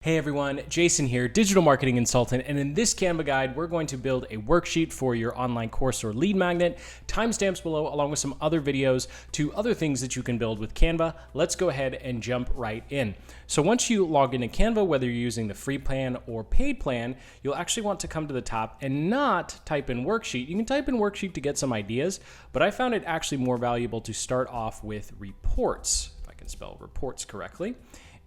Hey everyone, Jason here, digital marketing consultant, and in this Canva guide, we're going to build a worksheet for your online course or lead magnet. Timestamps below, along with some other videos to other things that you can build with Canva. Let's go ahead and jump right in. So once you log into Canva, whether you're using the free plan or paid plan, you'll actually want to come to the top and not type in worksheet. You can type in worksheet to get some ideas, but I found it actually more valuable to start off with reports, if I can spell reports correctly.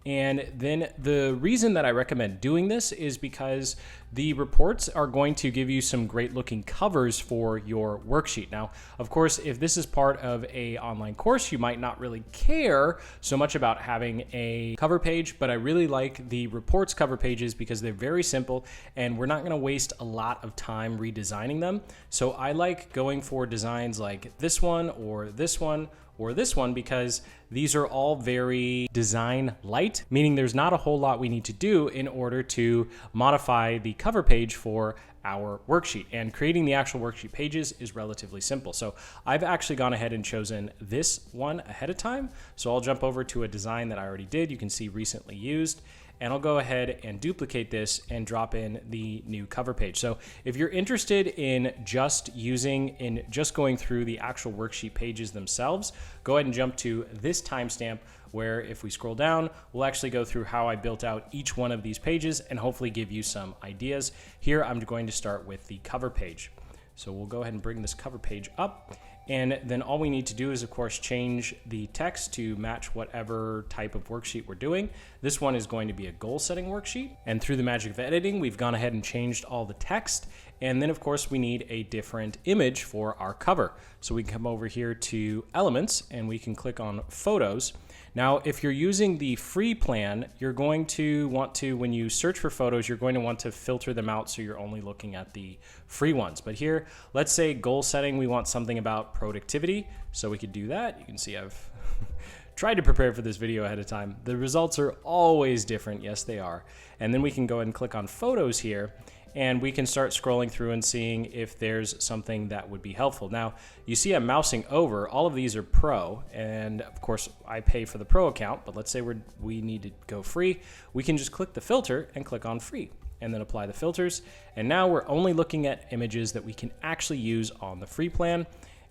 And then the reason that I recommend doing this is because the reports are going to give you some great looking covers for your worksheet. Now, of course, if this is part of an online course, you might not really care so much about having a cover page, but I really like the reports cover pages because they're very simple and we're not going to waste a lot of time redesigning them. So I like going for designs like this one or this one or this one because these are all very design light, meaning there's not a whole lot we need to do in order to modify the cover page for our worksheet. And creating the actual worksheet pages is relatively simple. So I've actually gone ahead and chosen this one ahead of time. So I'll jump over to a design that I already did. You can see recently used. And I'll go ahead and duplicate this and drop in the new cover page. So if you're interested in just going through the actual worksheet pages themselves, go ahead and jump to this timestamp where if we scroll down, we'll actually go through how I built out each one of these pages and hopefully give you some ideas. Here, I'm going to start with the cover page. So we'll go ahead and bring this cover page up. And then all we need to do is, of course, change the text to match whatever type of worksheet we're doing. This one is going to be a goal-setting worksheet. And through the magic of editing, we've gone ahead and changed all the text. And then, of course, we need a different image for our cover. So we can come over here to Elements, and we can click on Photos. Now, if you're using the free plan, you're going to want to, when you search for photos, you're going to want to filter them out so you're only looking at the free ones. But here, let's say goal setting, we want something about productivity. So we could do that. You can see I've tried to prepare for this video ahead of time. The results are always different. Yes, they are. And then we can go ahead and click on photos here. And we can start scrolling through and seeing if there's something that would be helpful. Now, you see I'm mousing over. All of these are pro, and of course, I pay for the pro account, but let's say we need to go free. We can just click the filter and click on free, and then apply the filters. And now we're only looking at images that we can actually use on the free plan.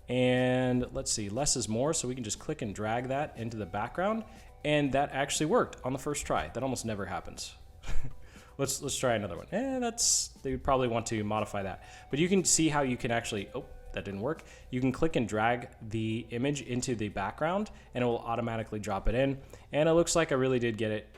And let's see, less is more, so we can just click and drag that into the background, and that actually worked on the first try. That almost never happens. Let's try another one. They would probably want to modify that. But you can see how you can actually, oh, that didn't work. You can click and drag the image into the background and it will automatically drop it in. And it looks like I really did get it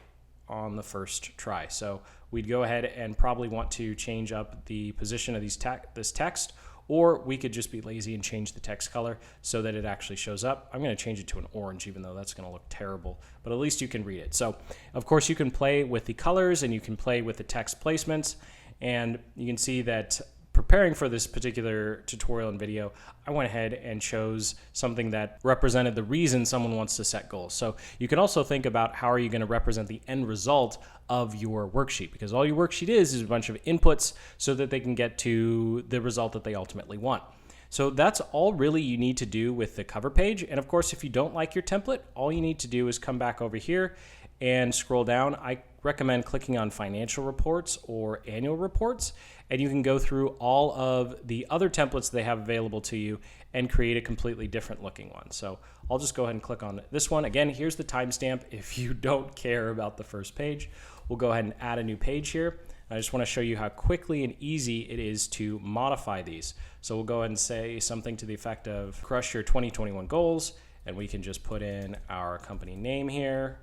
on the first try. So we'd go ahead and probably want to change up the position of this text, or we could just be lazy and change the text color so that it actually shows up. I'm going to change it to an orange, even though that's going to look terrible, but at least you can read it. So of course you can play with the colors and you can play with the text placements, and you can see that preparing for this particular tutorial and video, I went ahead and chose something that represented the reason someone wants to set goals. So you can also think about how are you going to represent the end result of your worksheet, because all your worksheet is a bunch of inputs so that they can get to the result that they ultimately want. So that's all really you need to do with the cover page. And of course, if you don't like your template, all you need to do is come back over here and scroll down. I recommend clicking on financial reports or annual reports, and you can go through all of the other templates they have available to you and create a completely different looking one. So I'll just go ahead and click on this one. Again, here's the timestamp if you don't care about the first page. We'll go ahead and add a new page here. I just want to show you how quickly and easy it is to modify these. So we'll go ahead and say something to the effect of crush your 2021 goals, and we can just put in our company name here.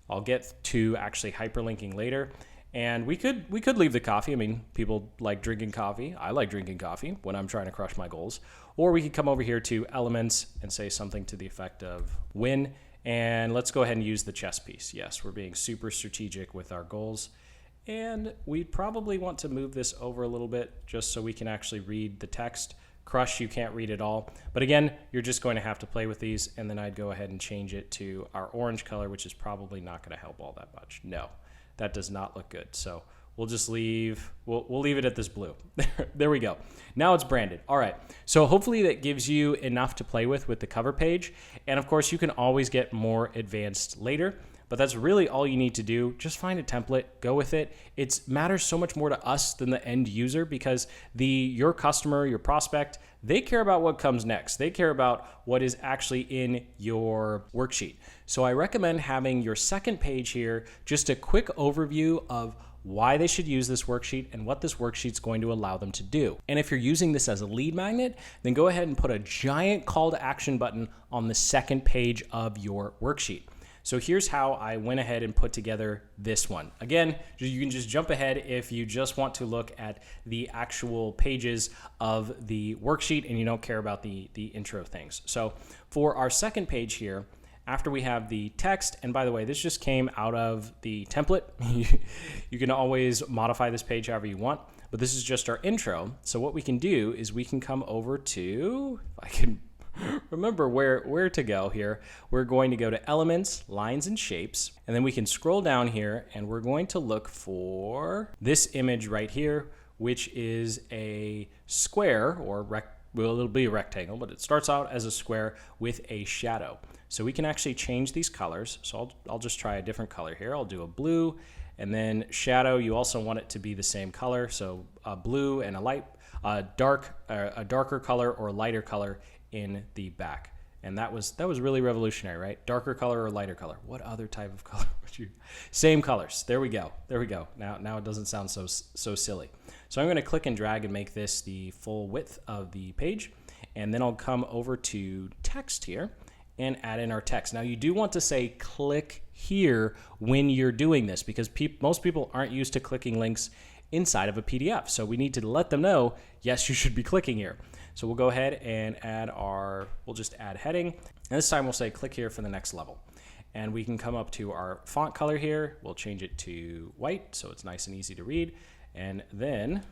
I'll get to actually hyperlinking later. And we could leave the coffee. I mean, people like drinking coffee. I like drinking coffee when I'm trying to crush my goals. Or we could come over here to elements and say something to the effect of win. And let's go ahead and use the chess piece. Yes, we're being super strategic with our goals. And we probably want to move this over a little bit just so we can actually read the text. Crush, you can't read it all. But again, you're just going to have to play with these, and then I'd go ahead and change it to our orange color, which is probably not going to help all that much. No, that does not look good. So we'll just leave, we'll leave it at this blue. There we go. Now it's branded. All right. So hopefully that gives you enough to play with the cover page. And of course, you can always get more advanced later. but that's really all you need to do. Just find a template, go with it. It matters so much more to us than the end user, because your customer, your prospect, they care about what comes next. They care about what is actually in your worksheet. So I recommend having your second page here, just a quick overview of why they should use this worksheet and what this worksheet's going to allow them to do. And if you're using this as a lead magnet, then go ahead and put a giant call to action button on the second page of your worksheet. So here's how I went ahead and put together this one. Again, you can just jump ahead if you just want to look at the actual pages of the worksheet and you don't care about the intro things. So for our second page here, after we have the text, and by the way, this just came out of the template. You can always modify this page however you want, but this is just our intro. So what we can do is we can come over to, if I can remember where to go here, we're going to go to Elements, Lines and Shapes, and then we can scroll down here and we're going to look for this image right here, which is a square or well, it'll be a rectangle, but it starts out as a square with a shadow. So we can actually change these colors. So I'll just try a different color here. I'll do a blue, and then shadow, you also want it to be the same color. So a blue and a darker color or a lighter color in the back. And that was really revolutionary, right? Darker color or lighter color. What other type of color would you? Same colors. There we go. There we go. Now it doesn't sound so silly. So I'm going to click and drag and make this the full width of the page. And then I'll come over to text here and add in our text. Now you do want to say click here when you're doing this, because most people aren't used to clicking links inside of a PDF. So we need to let them know, yes, you should be clicking here. So we'll go ahead and we'll just add heading. And this time we'll say click here for the next level. And we can come up to our font color here. We'll change it to white so it's nice and easy to read. And then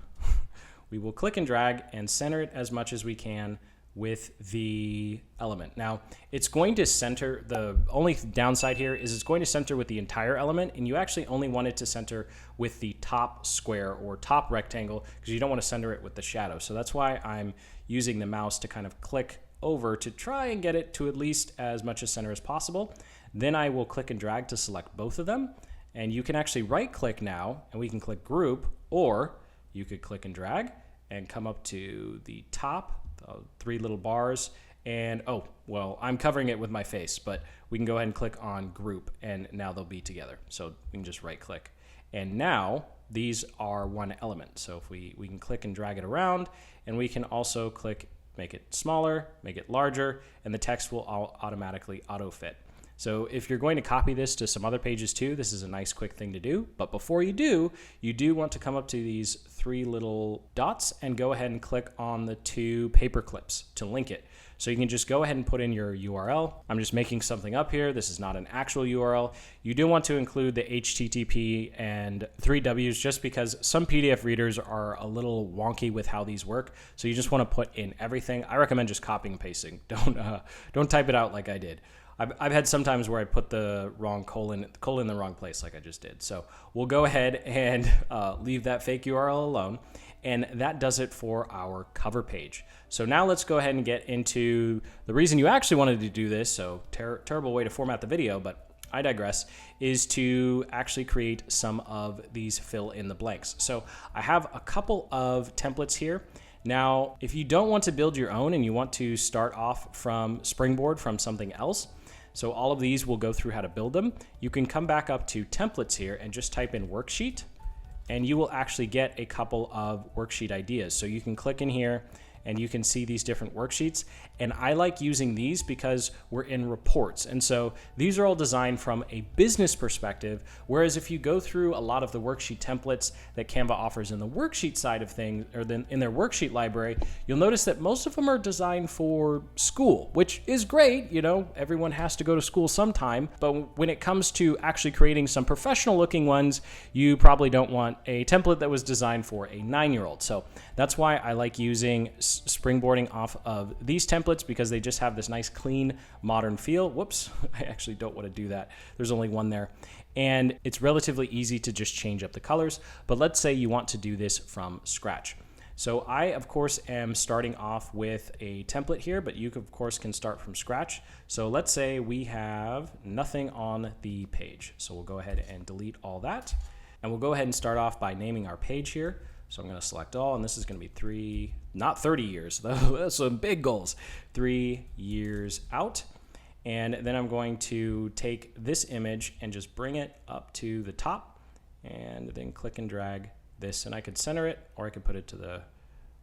we will click and drag and center it as much as we can with the element. Now it's going to center, the only downside here is it's going to center with the entire element, and you actually only want it to center with the top square or top rectangle, because you don't want to center it with the shadow. So that's why I'm using the mouse to kind of click over to try and get it to at least as much as center as possible. Then I will click and drag to select both of them, and you can actually right click now and we can click group, or you could click and drag and come up to the top, three little bars, and oh, well, I'm covering it with my face, but we can go ahead and click on group, and now they'll be together. So we can just right click. And now these are one element. So if we can click and drag it around, and we can also click, make it smaller, make it larger, and the text will automatically auto fit. So if you're going to copy this to some other pages too, this is a nice quick thing to do. But before you do want to come up to these three little dots and go ahead and click on the two paper clips to link it. So you can just go ahead and put in your URL. I'm just making something up here. This is not an actual URL. You do want to include the HTTP and 3 Ws, just because some PDF readers are a little wonky with how these work. So you just want to put in everything. I recommend just copying and pasting. Don't type it out like I did. I've had some times where I put the wrong colon in the wrong place, like I just did. So we'll go ahead and leave that fake URL alone. And that does it for our cover page. So now let's go ahead and get into the reason you actually wanted to do this. So terrible way to format the video, but I digress, is to actually create some of these fill in the blanks. So I have a couple of templates here. Now, if you don't want to build your own and you want to start off from Springboard from something else, so all of these will go through how to build them. You can come back up to templates here and just type in worksheet, and you will actually get a couple of worksheet ideas. So you can click in here and you can see these different worksheets. And I like using these because we're in reports. And so these are all designed from a business perspective. Whereas if you go through a lot of the worksheet templates that Canva offers in the worksheet side of things, or then in their worksheet library, you'll notice that most of them are designed for school, which is great. You know, everyone has to go to school sometime. But when it comes to actually creating some professional looking ones, you probably don't want a template that was designed for a 9-year-old. So that's why I like using springboarding off of these templates, because they just have this nice, clean, modern feel. Whoops, I actually don't want to do that. There's only one there. And it's relatively easy to just change up the colors. But let's say you want to do this from scratch. So I, of course, am starting off with a template here, but you, of course, can start from scratch. So let's say we have nothing on the page. So we'll go ahead and delete all that. And we'll go ahead and start off by naming our page here. So I'm going to select all, and this is going to be not 30 years, though. That's some big goals. 3 years out. And then I'm going to take this image and just bring it up to the top, and then click and drag this, and I could center it, or I could put it to the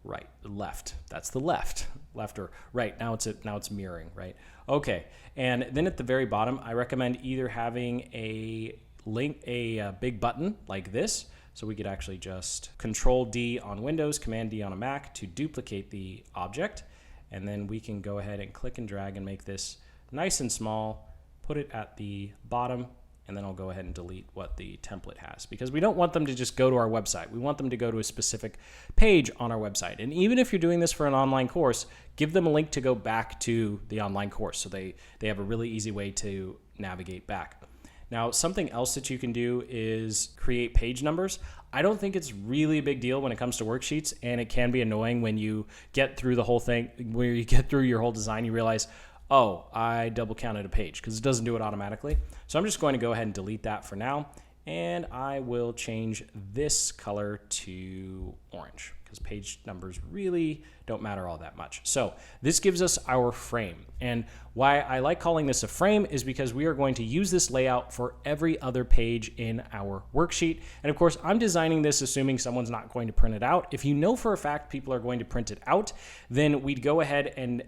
right, the left. That's the left or right. Now it's mirroring, right? Okay. And then at the very bottom, I recommend either having a big button like this. So we could actually just Control D on Windows, Command D on a Mac to duplicate the object. And then we can go ahead and click and drag and make this nice and small, put it at the bottom, and then I'll go ahead and delete what the template has, because we don't want them to just go to our website. We want them to go to a specific page on our website. And even if you're doing this for an online course, give them a link to go back to the online course so they have a really easy way to navigate back. Now, something else that you can do is create page numbers. I don't think it's really a big deal when it comes to worksheets, and it can be annoying when you get through the whole thing, where you get through your whole design, you realize, oh, I double counted a page, because it doesn't do it automatically. So I'm just going to go ahead and delete that for now, and I will change this color to orange, because page numbers really don't matter all that much. So this gives us our frame. And why I like calling this a frame is because we are going to use this layout for every other page in our worksheet. And of course, I'm designing this assuming someone's not going to print it out. If you know for a fact people are going to print it out, then we'd go ahead and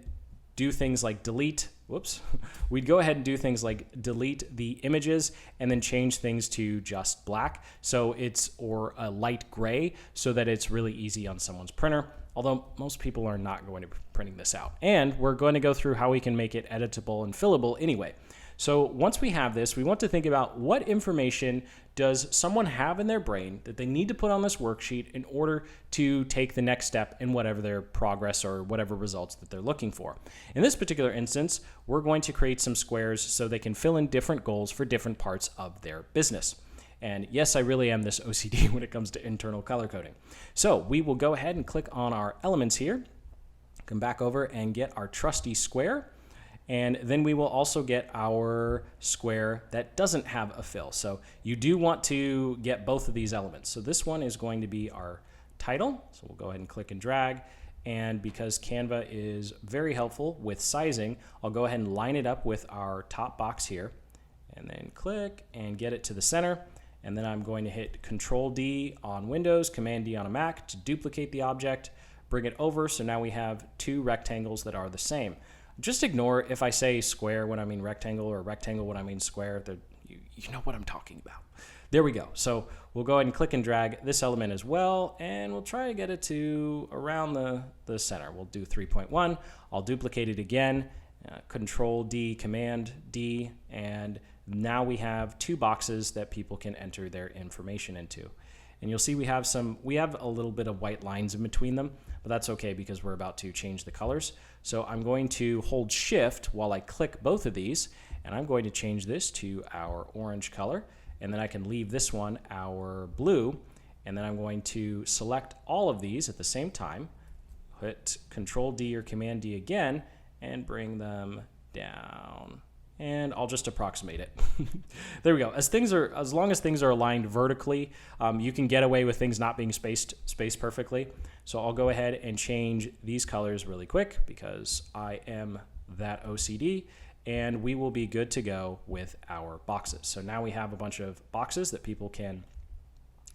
do things like delete the images and then change things to just black, or a light gray, so that it's really easy on someone's printer, although most people are not going to be printing this out. And we're going to go through how we can make it editable and fillable anyway. So once we have this, we want to think about what information does someone have in their brain that they need to put on this worksheet in order to take the next step in whatever their progress or whatever results that they're looking for. In this particular instance, we're going to create some squares so they can fill in different goals for different parts of their business. And yes, I really am this OCD when it comes to internal color coding. So we will go ahead and click on our elements here, come back over and get our trusty square. And then we will also get our square that doesn't have a fill. So you do want to get both of these elements. So this one is going to be our title. So we'll go ahead and click and drag. And because Canva is very helpful with sizing, I'll go ahead and line it up with our top box here. And then click and get it to the center. And then I'm going to hit Control D on Windows, Command D on a Mac to duplicate the object, bring it over. So now we have two rectangles that are the same. Just ignore if I say square when I mean rectangle, or rectangle when I mean square. You know what I'm talking about. There we go. So we'll go ahead and click and drag this element as well, and we'll try to get it to around the center. We'll do 3.1. I'll duplicate it again, Control D, Command D, and now we have two boxes that people can enter their information into. And you'll see we have a little bit of white lines in between them, but that's okay because we're about to change the colors. So I'm going to hold Shift while I click both of these, and I'm going to change this to our orange color, and then I can leave this one our blue, and then I'm going to select all of these at the same time, hit Control D or Command D again, and bring them down. And I'll just approximate it. There we go. As long as things are aligned vertically, you can get away with things not being spaced perfectly. So I'll go ahead and change these colors really quick because I am that OCD, and we will be good to go with our boxes. So now we have a bunch of boxes that people can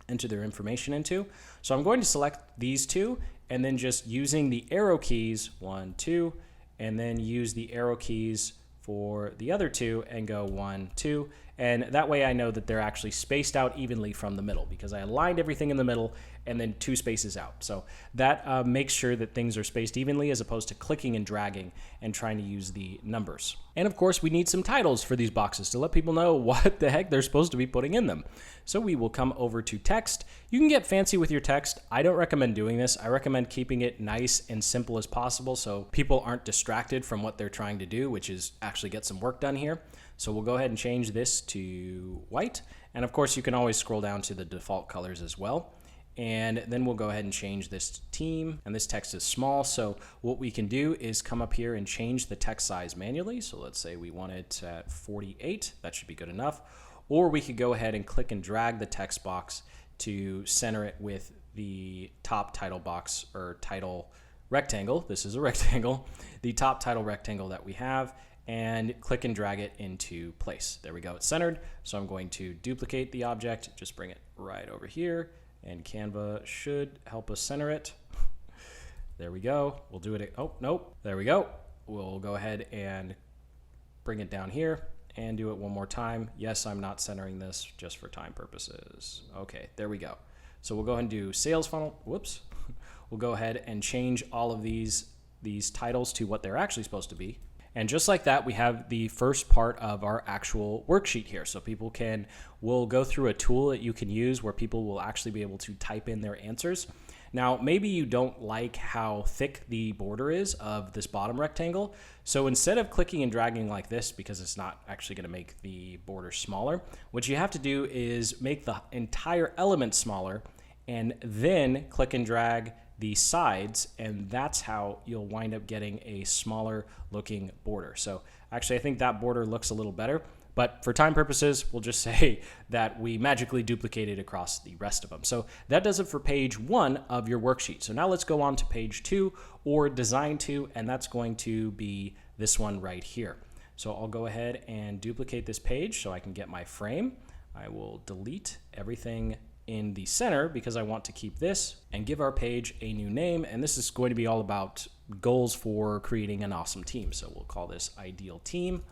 enter their information into. So I'm going to select these two, and then just using the arrow keys, 1, 2, and then use the arrow keys for the other two and go 1, 2, and that way I know that they're actually spaced out evenly from the middle because I aligned everything in the middle and then 2 spaces out. So that makes sure that things are spaced evenly as opposed to clicking and dragging and trying to use the numbers. And of course, we need some titles for these boxes to let people know what the heck they're supposed to be putting in them. So we will come over to text. You can get fancy with your text. I don't recommend doing this. I recommend keeping it nice and simple as possible so people aren't distracted from what they're trying to do, which is actually get some work done here. So we'll go ahead and change this to white. And of course, you can always scroll down to the default colors as well. And then we'll go ahead and change this team, and this text is small. So what we can do is come up here and change the text size manually. So let's say we want it at 48, that should be good enough. Or we could go ahead and click and drag the text box to center it with the top title box or title rectangle. This is a rectangle, the top title rectangle that we have, and click and drag it into place. There we go, it's centered. So I'm going to duplicate the object, just bring it right over here, and Canva should help us center it. There we go. We'll do it. Oh, nope. There we go. We'll go ahead and bring it down here and do it one more time. Yes, I'm not centering this just for time purposes. Okay, there we go. So we'll go ahead and do sales funnel. Whoops. We'll go ahead and change all of these titles to what they're actually supposed to be. And just like that, we have the first part of our actual worksheet here. So we'll go through a tool that you can use where people will actually be able to type in their answers. Now, maybe you don't like how thick the border is of this bottom rectangle. So instead of clicking and dragging like this, because it's not actually going to make the border smaller, what you have to do is make the entire element smaller and then click and drag the sides, and that's how you'll wind up getting a smaller looking border. So actually I think that border looks a little better, but for time purposes, we'll just say that we magically duplicated across the rest of them. So that does it for page 1 of your worksheet. So now let's go on to page 2 or design 2, and that's going to be this one right here. So I'll go ahead and duplicate this page so I can get my frame. I will delete everything in the center because I want to keep this and give our page a new name. And this is going to be all about goals for creating an awesome team. So we'll call this Ideal Team.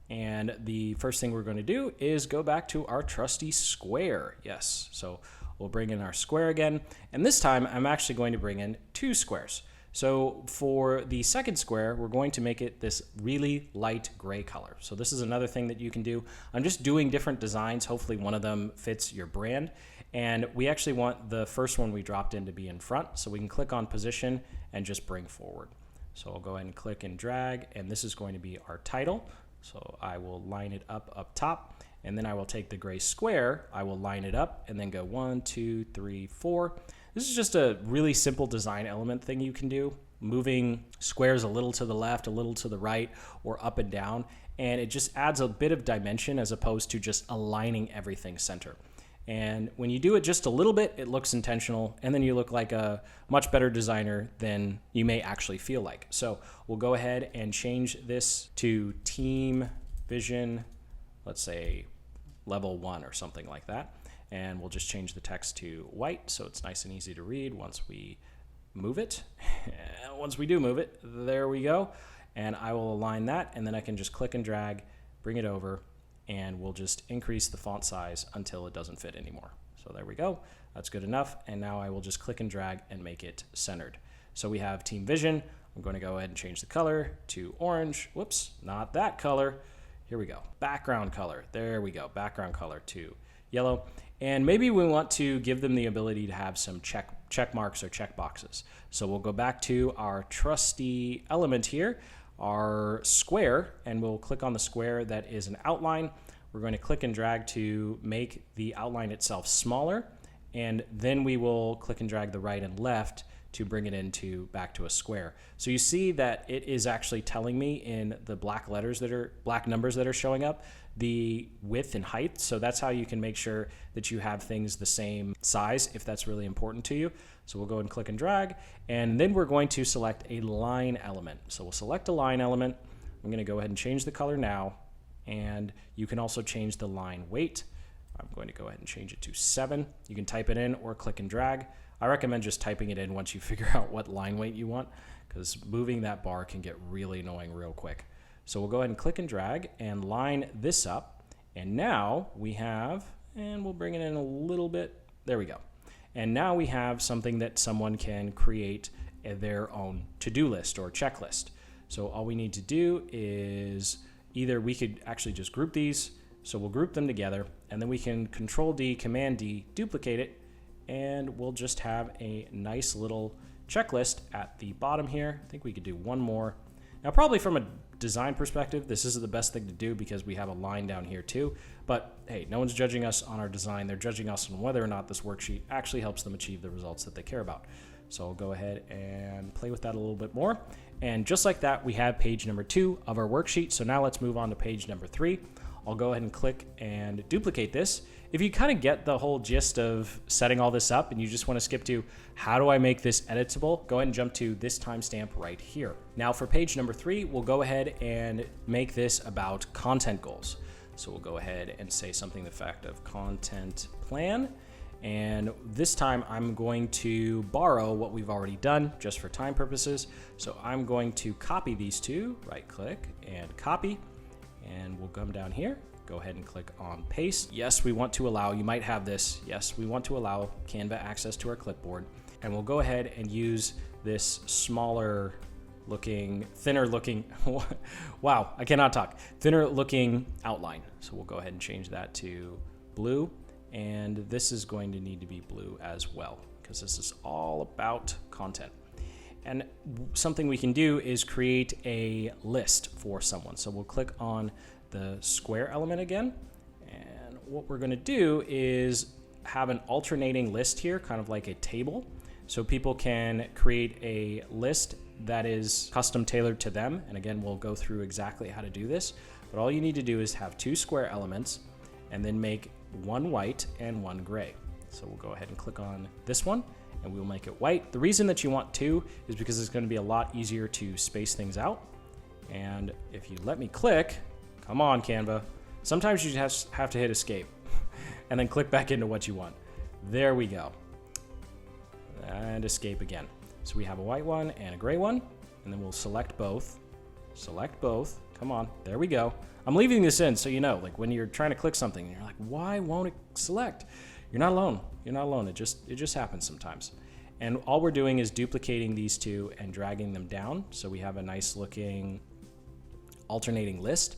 And the first thing we're going to do is go back to our trusty square. Yes, so we'll bring in our square again. And this time I'm actually going to bring in 2 squares. So for the second square, we're going to make it this really light gray color. So this is another thing that you can do. I'm just doing different designs. Hopefully one of them fits your brand. And we actually want the first one we dropped in to be in front. So we can click on position and just bring forward. So I'll go ahead and click and drag, and this is going to be our title. So I will line it up top, and then I will take the gray square, I will line it up, and then go 1, 2, 3, 4. This is just a really simple design element thing you can do, moving squares a little to the left, a little to the right, or up and down, and it just adds a bit of dimension as opposed to just aligning everything center. And when you do it just a little bit, it looks intentional, and then you look like a much better designer than you may actually feel like. So we'll go ahead and change this to Team Vision, let's say level 1 or something like that. And we'll just change the text to white so it's nice and easy to read once we move it. Once we do move it, there we go. And I will align that, and then I can just click and drag, bring it over, and we'll just increase the font size until it doesn't fit anymore. So there we go. That's good enough. And now I will just click and drag and make it centered. So we have Team Vision. I'm going to go ahead and change the color to orange. Whoops, not that color. Here we go. Background color. There we go. Background color to yellow. And maybe we want to give them the ability to have some check marks or check boxes. So we'll go back to our trusty element here, our square, and we'll click on the square that is an outline. We're going to click and drag to make the outline itself smaller, and then we will click and drag the right and left to bring it back to a square. So you see that it is actually telling me in the black numbers that are showing up the width and height. So that's how you can make sure that you have things the same size if that's really important to you. So we'll go and click and drag, and then we're going to select a line element. So we'll select a line element. I'm going to go ahead and change the color now, and you can also change the line weight. I'm going to go ahead and change it to 7. You can type it in or click and drag. I recommend just typing it in once you figure out what line weight you want, because moving that bar can get really annoying real quick. So we'll go ahead and click and drag and line this up. And now we have, and we'll bring it in a little bit. There we go. And now we have something that someone can create their own to-do list or checklist. So all we need to do is either we could actually just group these. So we'll group them together, and then we can Control D, Command D, duplicate it, and we'll just have a nice little checklist at the bottom here. I think we could do one more. Now, probably from a design perspective, this isn't the best thing to do because we have a line down here too. But hey, no one's judging us on our design. They're judging us on whether or not this worksheet actually helps them achieve the results that they care about. So I'll go ahead and play with that a little bit more. And just like that, we have page number 2 of our worksheet. So now let's move on to page number 3. I'll go ahead and click and duplicate this. If you kind of get the whole gist of setting all this up and you just want to skip to how do I make this editable, go ahead and jump to this timestamp right here. Now for page number 3, we'll go ahead and make this about content goals. So we'll go ahead and say something to the effect of content plan. And this time I'm going to borrow what we've already done just for time purposes. So I'm going to copy these two, right click and copy, and we'll come down here, go ahead and click on paste. Yes, we want to allow, you might have this, yes, we want to allow Canva access to our clipboard, and we'll go ahead and use this smaller looking, thinner looking, wow, I cannot talk, thinner looking outline. So we'll go ahead and change that to blue. And this is going to need to be blue as well, because this is all about content. And something we can do is create a list for someone. So we'll click on the square element again. And what we're going to do is have an alternating list here, kind of like a table. So people can create a list that is custom tailored to them. And again, we'll go through exactly how to do this. But all you need to do is have 2 square elements and then make one white and one gray. So we'll go ahead and click on this one and we'll make it white. The reason that you want 2 is because it's going to be a lot easier to space things out. And if you let me click, come on Canva, sometimes you just have to hit escape and then click back into what you want. There we go. And escape again. So we have a white one and a gray one, and then we'll select both. Select both. Come on, there we go. I'm leaving this in so you know, like when you're trying to click something and you're like, why won't it select? You're not alone. You're not alone. It just happens sometimes. And all we're doing is duplicating these 2 and dragging them down. So we have a nice looking alternating list.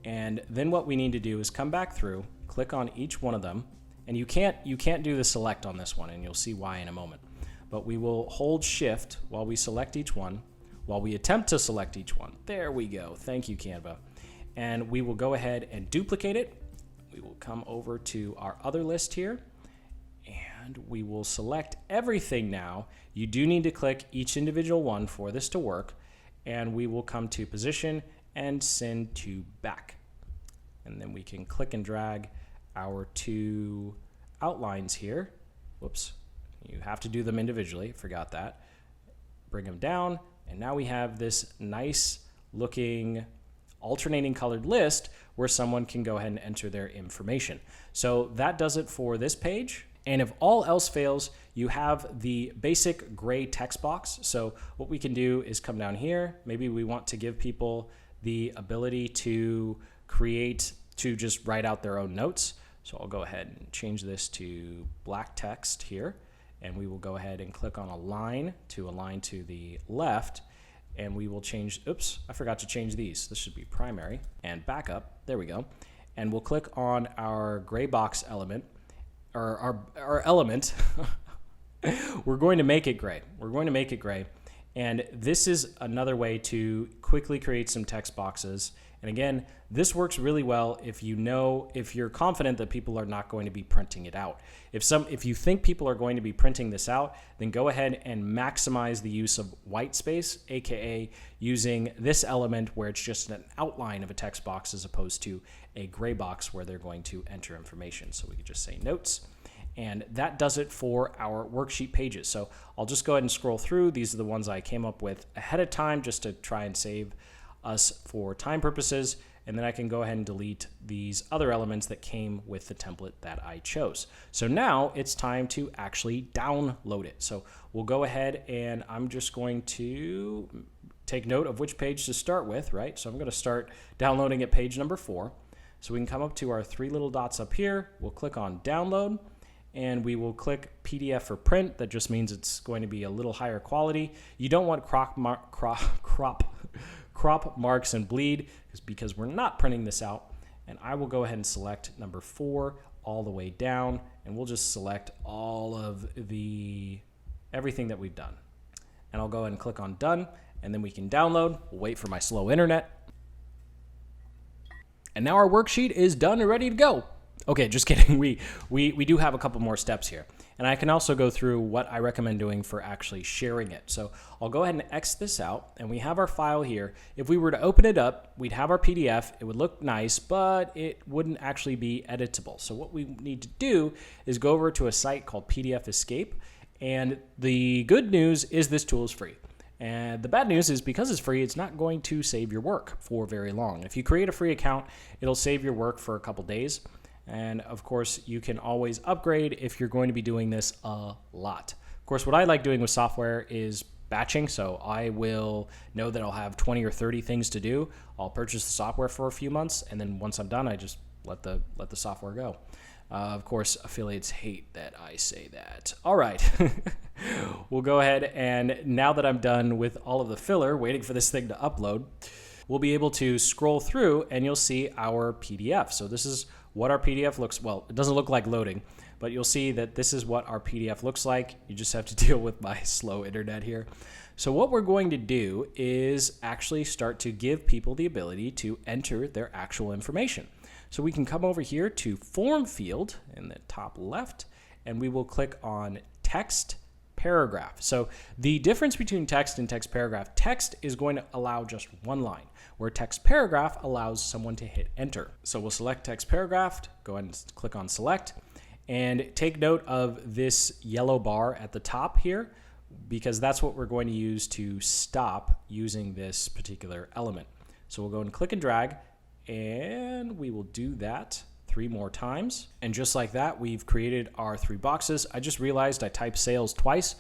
And then what we need to do is come back through, click on each one of them. And you can't do the select on this one, and you'll see why in a moment. But we will hold shift while we select each one, while we attempt to select each one. There we go. Thank you, Canva. And we will go ahead and duplicate it. We will come over to our other list here and we will select everything now. You do need to click each individual one for this to work, and we will come to position and send to back. And then we can click and drag our 2 outlines here. Whoops, you have to do them individually, forgot that. Bring them down, and now we have this nice looking alternating colored list where someone can go ahead and enter their information. So that does it for this page. And if all else fails, you have the basic gray text box. So what we can do is come down here. Maybe we want to give people the ability to just write out their own notes. So I'll go ahead and change this to black text here. And we will go ahead and click on align to the left. And we will change, oops, I forgot to change these. This should be primary and backup. There we go. And we'll click on our gray box element, or our element. We're going to make it gray. We're going to make it gray. And this is another way to quickly create some text boxes. And again, this works really well if you're confident that people are not going to be printing it out. If you think people are going to be printing this out, then go ahead and maximize the use of white space, aka using this element where it's just an outline of a text box as opposed to a gray box where they're going to enter information. So we could just say notes. And that does it for our worksheet pages. So I'll just go ahead and scroll through. These are the ones I came up with ahead of time just to try and save us for time purposes. And then I can go ahead and delete these other elements that came with the template that I chose. So now it's time to actually download it. So we'll go ahead and I'm just going to take note of which page to start with, right? So I'm going to start downloading at page number 4. So we can come up to our 3 little dots up here. We'll click on download. And we will click PDF for print. That just means it's going to be a little higher quality. You don't want crop marks and bleed because we're not printing this out. And I will go ahead and select number 4 all the way down, and we'll just select all of everything that we've done. And I'll go ahead and click on done, and then we can download. We'll wait for my slow internet. And now our worksheet is done and ready to go. Okay, just kidding. We do have a couple more steps here. And I can also go through what I recommend doing for actually sharing it. So I'll go ahead and X this out, and we have our file here. If we were to open it up, we'd have our PDF. It would look nice, but it wouldn't actually be editable. So what we need to do is go over to a site called PDF Escape. And the good news is this tool is free. And the bad news is because it's free, it's not going to save your work for very long. If you create a free account, it'll save your work for a couple days. And of course, you can always upgrade if you're going to be doing this a lot. Of course, what I like doing with software is batching. So I will know that I'll have 20 or 30 things to do. I'll purchase the software for a few months, and then once I'm done, I just let the software go. Of course, affiliates hate that I say that. All right, we'll go ahead, and now that I'm done with all of the filler, waiting for this thing to upload, we'll be able to scroll through and you'll see our PDF. So this is what our PDF looks, well, it doesn't look like loading, but you'll see that this is what our PDF looks like. You just have to deal with my slow internet here. So what we're going to do is actually start to give people the ability to enter their actual information. So we can come over here to form field in the top left, and we will click on text paragraph. So the difference between text and text paragraph, text is going to allow just one line, where text paragraph allows someone to hit enter. So we'll select text paragraph, go ahead and click on select, and take note of this yellow bar at the top here, because that's what we're going to use to stop using this particular element. So we'll go and click and drag, and we will do that 3 more times. And just like that, we've created our 3 boxes. I just realized I typed sales twice.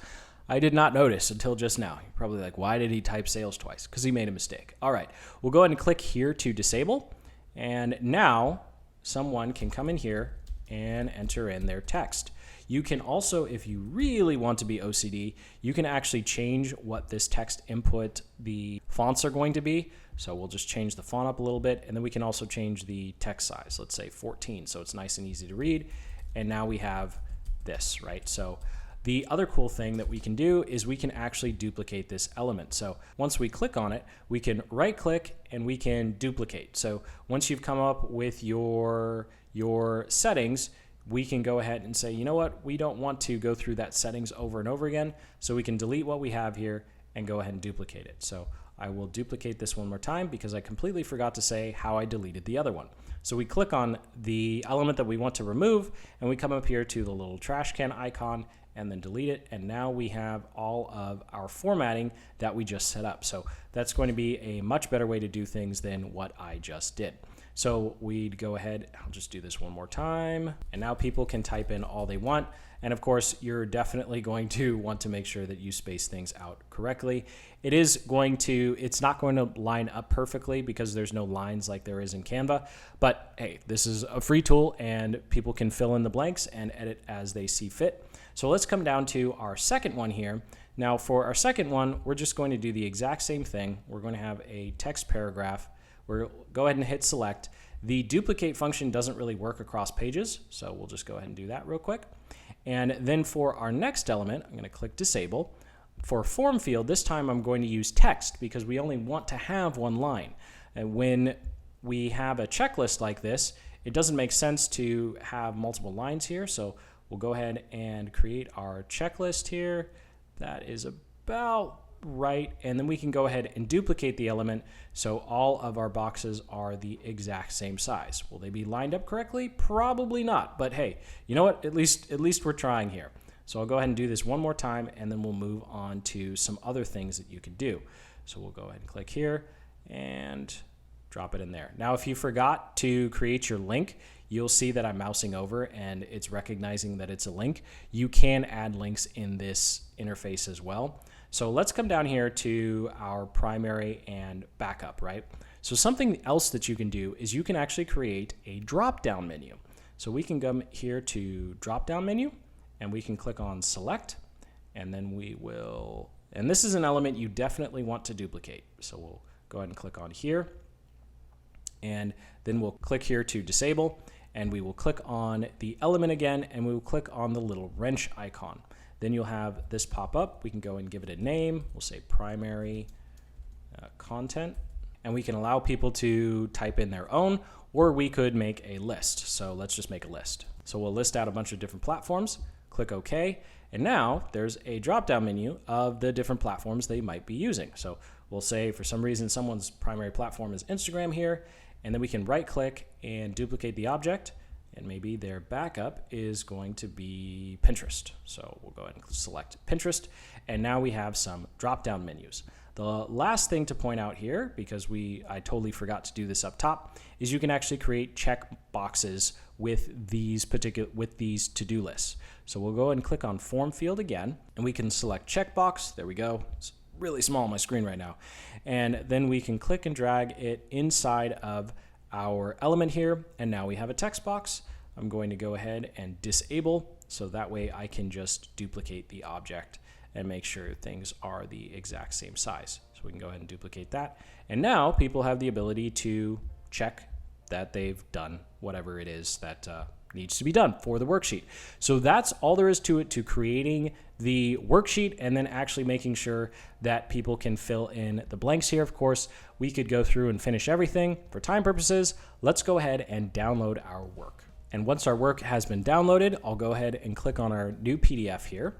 I did not notice until just now. You're probably like, why did he type sales twice? Because he made a mistake. All right, we'll go ahead and click here to disable. And now someone can come in here and enter in their text. You can also, if you really want to be OCD, you can actually change what this text input, the fonts are going to be. So we'll just change the font up a little bit, and then we can also change the text size, let's say 14, so it's nice and easy to read. And now we have this, right? So the other cool thing that we can do is we can actually duplicate this element. So once we click on it, we can right click and we can duplicate. So once you've come up with your settings, we can go ahead and say, you know what, we don't want to go through that settings over and over again. So we can delete what we have here and go ahead and duplicate it. So I will duplicate this one more time because I completely forgot to say how I deleted the other one. So we click on the element that we want to remove, and we come up here to the little trash can icon and then delete it. And now we have all of our formatting that we just set up. So that's going to be a much better way to do things than what I just did. So we'd go ahead, I'll just do this one more time. And now people can type in all they want. And of course, you're definitely going to want to make sure that you space things out correctly. It's not going to line up perfectly because there's no lines like there is in Canva. But hey, this is a free tool and people can fill in the blanks and edit as they see fit. So let's come down to our second one here. Now for our second one, we're just going to do the exact same thing. We're going to have a text paragraph. We'll go ahead and hit select. The duplicate function doesn't really work across pages, so we'll just go ahead and do that real quick. And then for our next element, I'm going to click disable. For form field, this time I'm going to use text because we only want to have one line. And when we have a checklist like this, it doesn't make sense to have multiple lines here. So we'll go ahead and create our checklist here. That is about right, and then we can go ahead and duplicate the element so all of our boxes are the exact same size. Will they be lined up correctly? Probably not, but hey, you know what? At least we're trying here. So I'll go ahead and do this one more time, and then we'll move on to some other things that you could do. So we'll go ahead and click here and drop it in there. Now, if you forgot to create your link, you'll see that I'm mousing over and it's recognizing that it's a link. You can add links in this interface as well. So let's come down here to our primary and backup, right? So something else that you can do is you can actually create a drop-down menu. So we can come here to drop-down menu and we can click on select, and then we will, and this is an element you definitely want to duplicate. So we'll go ahead and click on here, and then we'll click here to disable, and we will click on the element again, and we will click on the little wrench icon. Then you'll have this pop up. We can go and give it a name. We'll say primary content, and we can allow people to type in their own, or we could make a list. So let's just make a list. So we'll list out a bunch of different platforms, click OK, and now there's a drop-down menu of the different platforms they might be using. So we'll say for some reason someone's primary platform is Instagram here, and then we can right-click and duplicate the object, and maybe their backup is going to be Pinterest. So we'll go ahead and select Pinterest, and now we have some drop-down menus. The last thing to point out here, because I totally forgot to do this up top, is you can actually create check boxes with these to-do lists. So we'll go ahead and click on Form Field again, and we can select checkbox. There we go. It's really small on my screen right now. And then we can click and drag it inside of our element here, and now we have a text box. I'm going to go ahead and disable, so that way I can just duplicate the object and make sure things are the exact same size. So we can go ahead and duplicate that. And now people have the ability to check that they've done whatever it is that needs to be done for the worksheet. So that's all there is to it, to creating the worksheet and then actually making sure that people can fill in the blanks here. Of course, we could go through and finish everything. For time purposes, let's go ahead and download our work. And once our work has been downloaded, I'll go ahead and click on our new PDF here,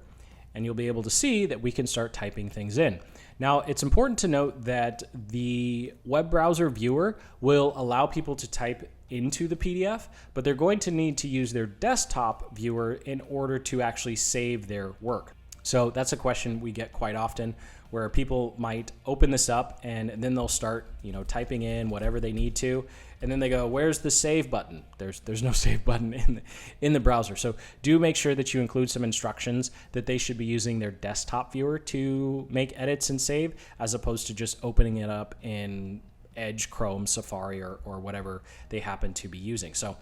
and you'll be able to see that we can start typing things in. Now, it's important to note that the web browser viewer will allow people to type into the PDF, but they're going to need to use their desktop viewer in order to actually save their work. So that's a question we get quite often, where people might open this up and then they'll start, typing in whatever they need to, and then they go, "Where's the save button?" There's no save button in the browser. So do make sure that you include some instructions that they should be using their desktop viewer to make edits and save, as opposed to just opening it up in Edge, Chrome, Safari, or whatever they happen to be using. So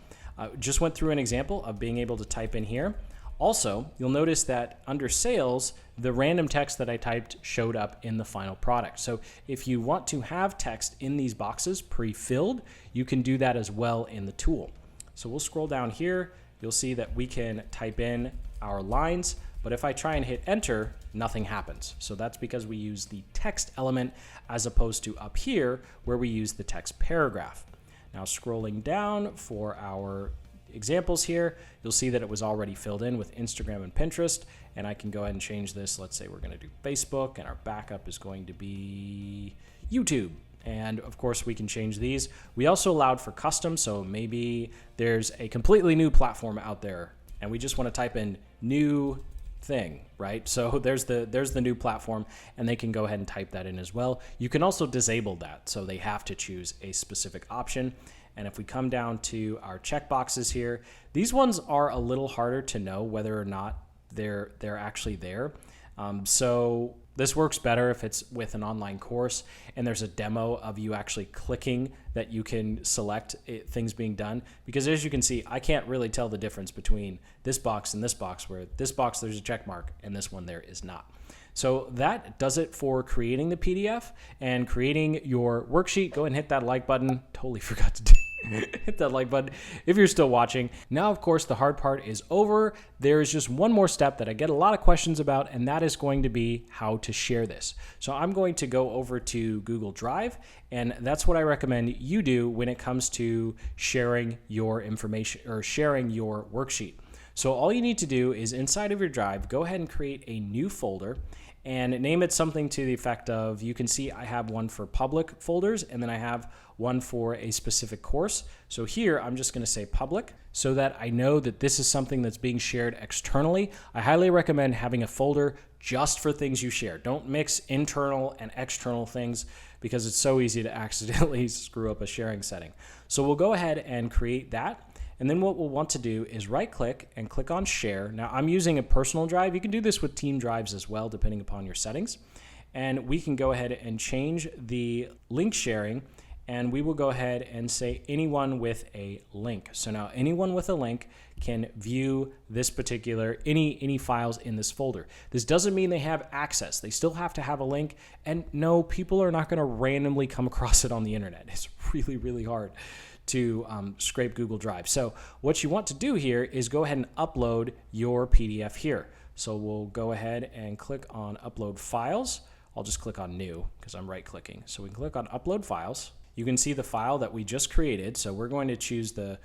just went through an example of being able to type in here. Also, you'll notice that under sales, the random text that I typed showed up in the final product. So if you want to have text in these boxes pre-filled, you can do that as well in the tool. So we'll scroll down here. You'll see that we can type in our lines, but if I try and hit enter, nothing happens. So that's because we use the text element as opposed to up here where we use the text paragraph. Now scrolling down for our examples here, you'll see that it was already filled in with Instagram and Pinterest, and I can go ahead and change this. Let's say we're going to do Facebook, and our backup is going to be YouTube. And of course we can change these. We also allowed for custom, so maybe there's a completely new platform out there and we just want to type in new thing, right? So there's the new platform, and they can go ahead and type that in as well. You can also disable that, so they have to choose a specific option. And if we come down to our checkboxes here, these ones are a little harder to know whether or not they're actually there. So this works better if it's with an online course and there's a demo of you actually clicking that you can select things being done. Because as you can see, I can't really tell the difference between this box and this box, where this box there's a check mark and this one there is not. So that does it for creating the PDF and creating your worksheet. Go ahead and hit that like button. Totally forgot to do hit that like button if you're still watching. Now, of course, the hard part is over. There is just one more step that I get a lot of questions about, and that is going to be how to share this. So I'm going to go over to Google Drive, and that's what I recommend you do when it comes to sharing your information or sharing your worksheet. So all you need to do is inside of your Drive, go ahead and create a new folder and name it something to the effect of, you can see I have one for public folders, and then I have one for a specific course. So here I'm just going to say public so that I know that this is something that's being shared externally. I highly recommend having a folder just for things you share. Don't mix internal and external things, because it's so easy to accidentally screw up a sharing setting. So we'll go ahead and create that. And then what we'll want to do is right click and click on share. Now I'm using a personal drive. You can do this with team drives as well, depending upon your settings. And we can go ahead and change the link sharing, and we will go ahead and say anyone with a link. So now anyone with a link can view this particular, any files in this folder. This doesn't mean they have access. They still have to have a link. And no, people are not going to randomly come across it on the internet. It's really, really hard to scrape Google Drive. So what you want to do here is go ahead and upload your PDF here. So we'll go ahead and click on upload files. I'll just click on new because I'm right clicking. So we can click on upload files. you can see the file that we just created. So we're going to choose the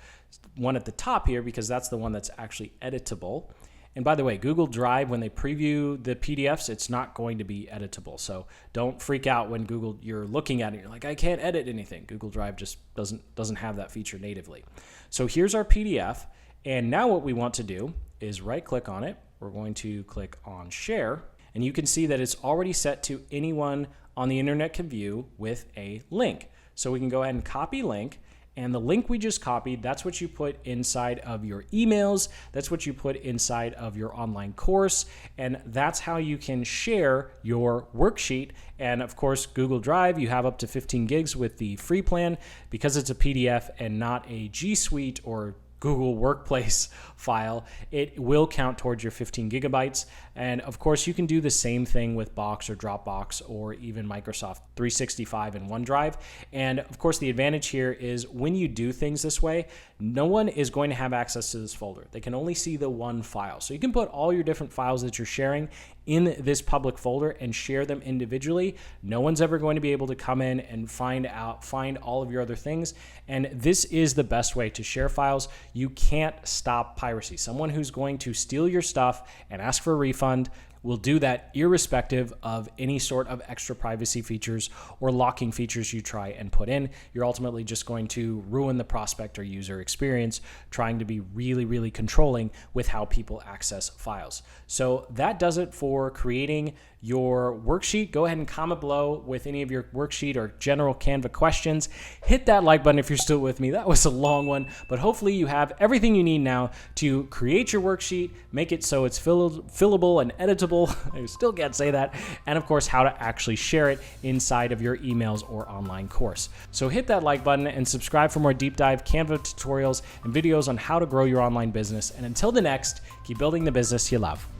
one at the top here because that's the one that's actually editable. And by the way, Google Drive, when they preview the PDFs, it's not going to be editable. So don't freak out when you're looking at it, you're like, I can't edit anything. Google Drive just doesn't have that feature natively. So here's our PDF. And now what we want to do is right click on it. We're going to click on share. And you can see that it's already set to anyone on the internet can view with a link. So we can go ahead and copy link. And the link we just copied, that's what you put inside of your emails. That's what you put inside of your online course. And that's how you can share your worksheet. And of course, Google Drive, you have up to 15 gigs with the free plan. Because it's a PDF and not a G Suite or Google Workplace file, it will count towards your 15 gigabytes. And of course, you can do the same thing with Box or Dropbox or even Microsoft 365 and OneDrive. And of course, the advantage here is when you do things this way, no one is going to have access to this folder. They can only see the one file. So you can put all your different files that you're sharing in this public folder and share them individually. No one's ever going to be able to come in and find all of your other things. And this is the best way to share files. You can't stop piracy. Someone who's going to steal your stuff and ask for a refund will do that irrespective of any sort of extra privacy features or locking features you try and put in. You're ultimately just going to ruin the prospect or user experience trying to be really, really controlling with how people access files. So that does it for creating your worksheet. Go ahead and comment below with any of your worksheet or general Canva questions. Hit that like button if you're still with me. That was a long one, but hopefully you have everything you need now to create your worksheet, make it so it's fillable and editable. I still can't say that. And of course, how to actually share it inside of your emails or online course. So hit that like button and subscribe for more deep dive Canva tutorials and videos on how to grow your online business. And until the next, keep building the business you love.